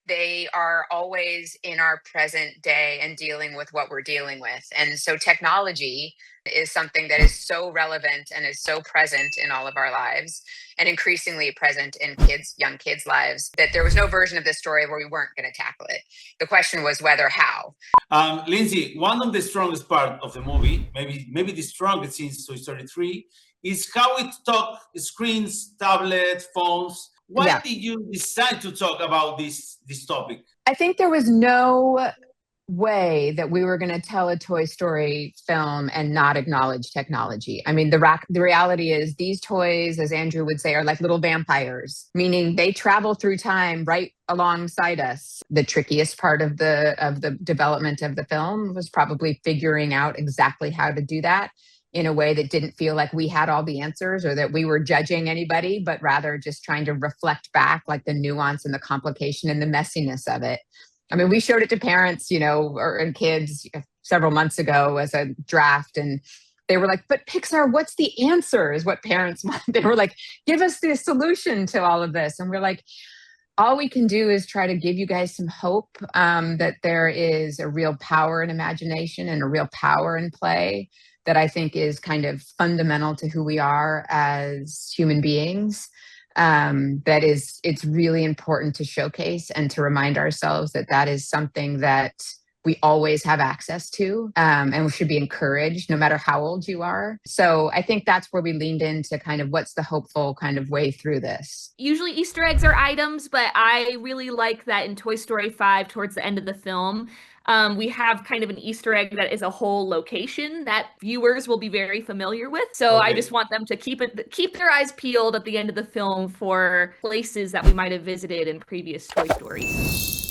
they are always in our present day and dealing with what we're dealing with. And so technology is something that is so relevant and is so present in all of our lives and increasingly present in young kids' lives, that there was no version of this story where we weren't going to tackle it. The question was whether, how. Lindsey, one of the strongest part of the movie, maybe the strongest since Toy Story 3, is how it talk screens, tablets, phones. Why did you decide to talk about this topic? I think there was no way that we were going to tell a Toy Story film and not acknowledge technology. I mean, the reality is these toys, as Andrew would say, are like little vampires, meaning they travel through time right alongside us. The trickiest part of the development of the film was probably figuring out exactly how to do that in a way that didn't feel like we had all the answers or that we were judging anybody, but rather just trying to reflect back like the nuance and the complication and the messiness of it. I mean, we showed it to parents, and kids several months ago as a draft, and they were like, but Pixar, what's the answer is what parents want. They were like, give us the solution to all of this. And we're like, all we can do is try to give you guys some hope that there is a real power in imagination and a real power in play that I think is kind of fundamental to who we are as human beings. It's really important to showcase and to remind ourselves that is something that we always have access to, and we should be encouraged no matter how old you are. So I think that's where we leaned into kind of what's the hopeful kind of way through this. Usually Easter eggs are items, but I really like that in Toy Story 5, towards the end of the film, we have kind of an Easter egg that is a whole location that viewers will be very familiar with. So I just want them to keep their eyes peeled at the end of the film for places that we might have visited in previous Toy Stories.